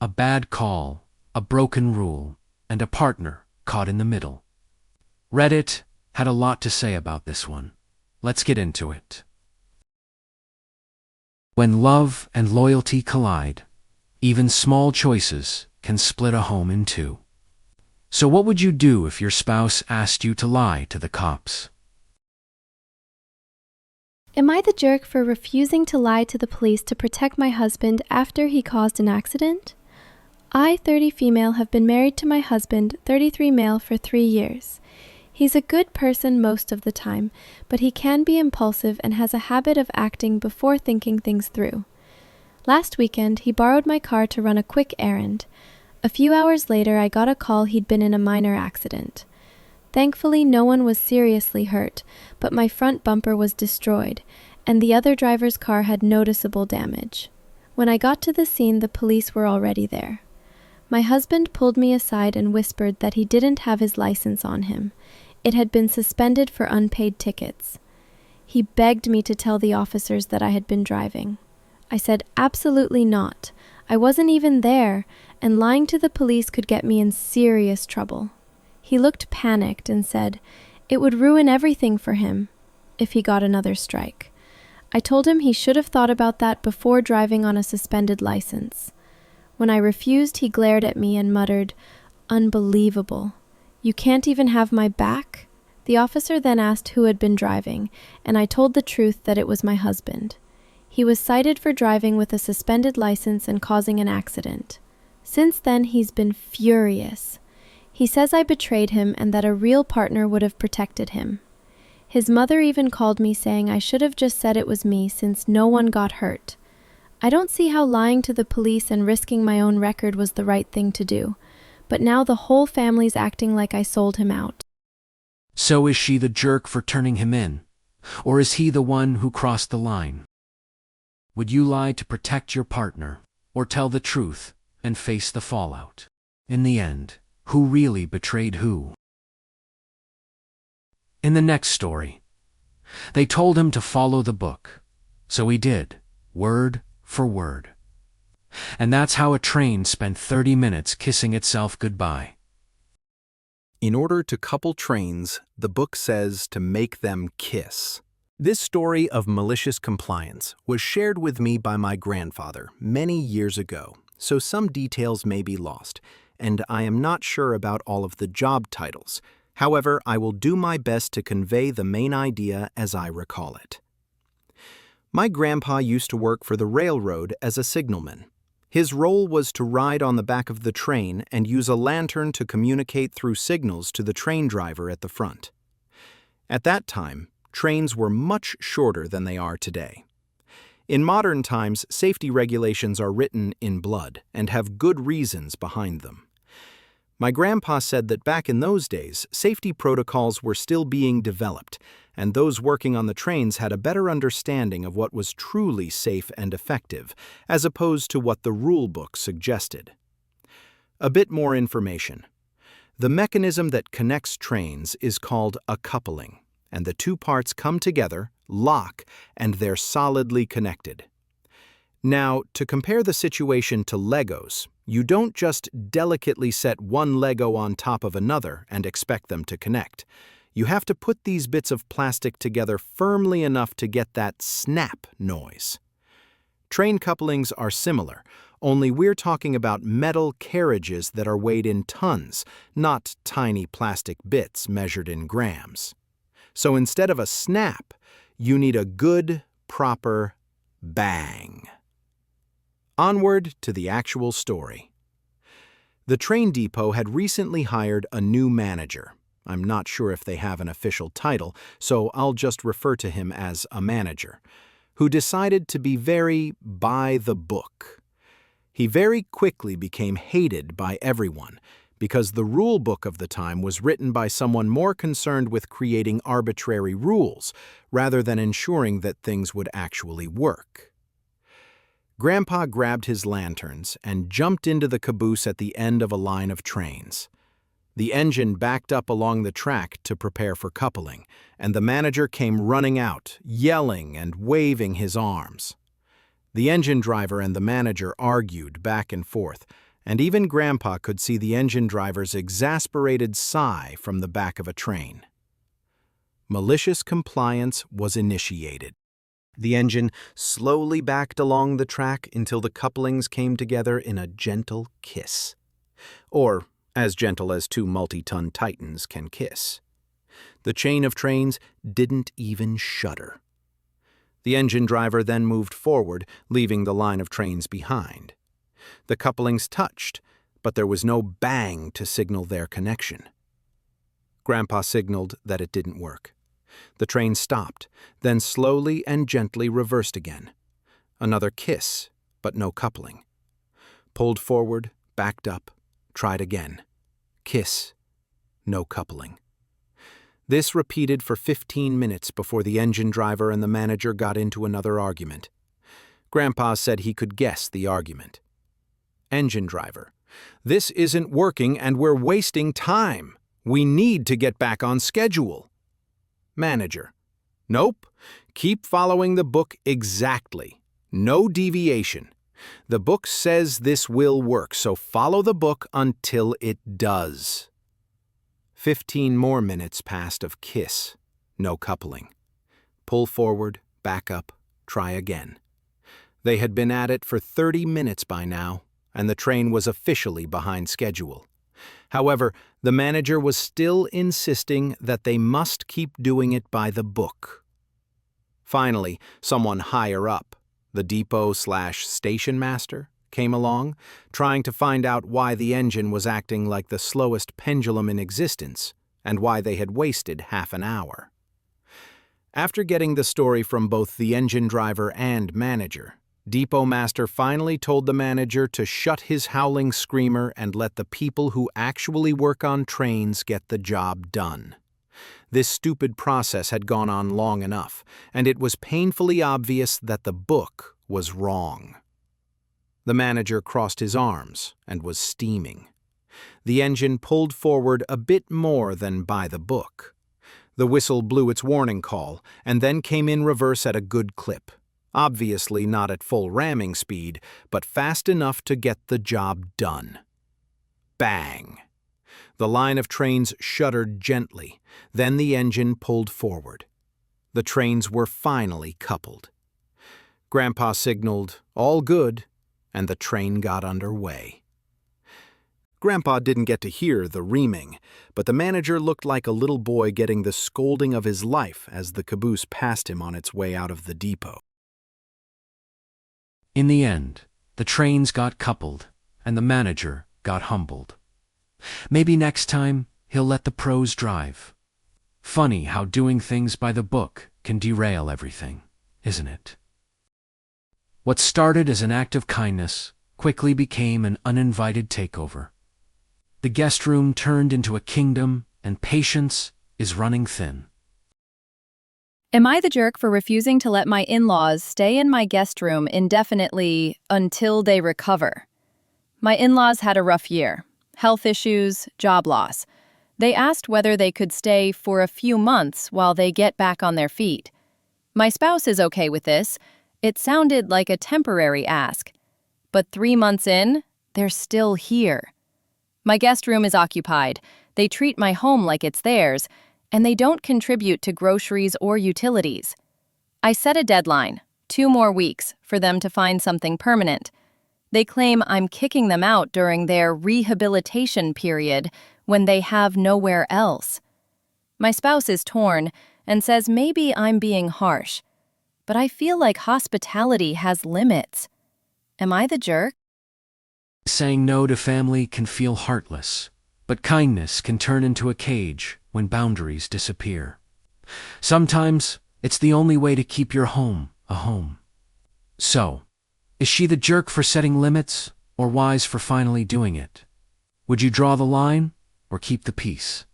A bad call, a broken rule, and a partner caught in the middle. Reddit had a lot to say about this one. Let's get into it. When love and loyalty collide, even small choices can split a home in two. So what would you do if your spouse asked you to lie to the cops? Am I the jerk for refusing to lie to the police to protect my husband after he caused an accident? I, 30 female, have been married to my husband, 33 male, for 3 years. He's a good person most of the time, but he can be impulsive and has a habit of acting before thinking things through. Last weekend, he borrowed my car to run a quick errand. A few hours later, I got a call he'd been in a minor accident. Thankfully, no one was seriously hurt, but my front bumper was destroyed, and the other driver's car had noticeable damage. When I got to the scene, the police were already there. My husband pulled me aside and whispered that he didn't have his license on him. It had been suspended for unpaid tickets. He begged me to tell the officers that I had been driving. I said absolutely not. I wasn't even there, and lying to the police could get me in serious trouble. He looked panicked and said it would ruin everything for him if he got another strike. I told him he should have thought about that before driving on a suspended license. When I refused, he glared at me and muttered, "Unbelievable. You can't even have my back?" The officer then asked who had been driving, and I told the truth that it was my husband. He was cited for driving with a suspended license and causing an accident. Since then, he's been furious. He says I betrayed him and that a real partner would have protected him. His mother even called me saying I should have just said it was me since no one got hurt. I don't see how lying to the police and risking my own record was the right thing to do, but now the whole family's acting like I sold him out. So is she the jerk for turning him in? Or is he the one who crossed the line? Would you lie to protect your partner, or tell the truth and face the fallout? In the end, who really betrayed who? In the next story, they told him to follow the book, so he did, word for word. And that's how a train spent 30 minutes kissing itself goodbye. In order to couple trains, the book says to make them kiss. This story of malicious compliance was shared with me by my grandfather many years ago, so some details may be lost, and I am not sure about all of the job titles. However, I will do my best to convey the main idea as I recall it. My grandpa used to work for the railroad as a signalman. His role was to ride on the back of the train and use a lantern to communicate through signals to the train driver at the front. At that time, trains were much shorter than they are today. In modern times, safety regulations are written in blood and have good reasons behind them. My grandpa said that back in those days, safety protocols were still being developed, and those working on the trains had a better understanding of what was truly safe and effective, as opposed to what the rulebook suggested. A bit more information. The mechanism that connects trains is called a coupling, and the two parts come together, lock, and they're solidly connected. Now, to compare the situation to Legos, you don't just delicately set one Lego on top of another and expect them to connect. You have to put these bits of plastic together firmly enough to get that snap noise. Train couplings are similar, only we're talking about metal carriages that are weighed in tons, not tiny plastic bits measured in grams. So instead of a snap, you need a good, proper bang. Onward to the actual story. The train depot had recently hired a new manager. I'm not sure if they have an official title, so I'll just refer to him as a manager, who decided to be very by the book. He very quickly became hated by everyone because the rule book of the time was written by someone more concerned with creating arbitrary rules rather than ensuring that things would actually work. Grandpa grabbed his lanterns and jumped into the caboose at the end of a line of trains. The engine backed up along the track to prepare for coupling, and the manager came running out, yelling and waving his arms. The engine driver and the manager argued back and forth, and even Grandpa could see the engine driver's exasperated sigh from the back of a train. Malicious compliance was initiated. The engine slowly backed along the track until the couplings came together in a gentle kiss. Or as gentle as two multi-ton titans can kiss. The chain of trains didn't even shudder. The engine driver then moved forward, leaving the line of trains behind. The couplings touched, but there was no bang to signal their connection. Grandpa signaled that it didn't work. The train stopped, then slowly and gently reversed again. Another kiss, but no coupling. Pulled forward, backed up, tried again. Kiss, no coupling. This repeated for 15 minutes before the engine driver and the manager got into another argument. Grandpa said he could guess the argument. Engine driver: "This isn't working and we're wasting time. We need to get back on schedule." Manager: "Nope. Keep following the book exactly. No deviation. The book says this will work, so follow the book until it does." 15 more minutes passed of kiss, no coupling. Pull forward, back up, try again. They had been at it for 30 minutes by now, and the train was officially behind schedule. However, the manager was still insisting that they must keep doing it by the book. Finally, someone higher up, the depot/station master, came along, trying to find out why the engine was acting like the slowest pendulum in existence and why they had wasted half an hour. After getting the story from both the engine driver and manager, Depot Master finally told the manager to shut his howling screamer and let the people who actually work on trains get the job done. This stupid process had gone on long enough, and it was painfully obvious that the book was wrong. The manager crossed his arms and was steaming. The engine pulled forward a bit more than by the book. The whistle blew its warning call and then came in reverse at a good clip. Obviously not at full ramming speed, but fast enough to get the job done. Bang! The line of trains shuddered gently, then the engine pulled forward. The trains were finally coupled. Grandpa signaled, "All good," and the train got underway. Grandpa didn't get to hear the reaming, but the manager looked like a little boy getting the scolding of his life as the caboose passed him on its way out of the depot. In the end, the trains got coupled, and the manager got humbled. Maybe next time he'll let the pros drive. Funny how doing things by the book can derail everything, isn't it? What started as an act of kindness quickly became an uninvited takeover. The guest room turned into a kingdom, and patience is running thin. Am I the jerk for refusing to let my in-laws stay in my guest room indefinitely until they recover? My in-laws had a rough year. Health issues, job loss. They asked whether they could stay for a few months while they get back on their feet. My spouse is okay with this. It sounded like a temporary ask. But 3 months in, they're still here. My guest room is occupied. They treat my home like it's theirs, and they don't contribute to groceries or utilities. I set a deadline, 2 more weeks, for them to find something permanent. They claim I'm kicking them out during their rehabilitation period when they have nowhere else. My spouse is torn and says maybe I'm being harsh, but I feel like hospitality has limits. Am I the jerk? Saying no to family can feel heartless, but kindness can turn into a cage when boundaries disappear. Sometimes it's the only way to keep your home a home. So, is she the jerk for setting limits, or wise for finally doing it? Would you draw the line, or keep the peace?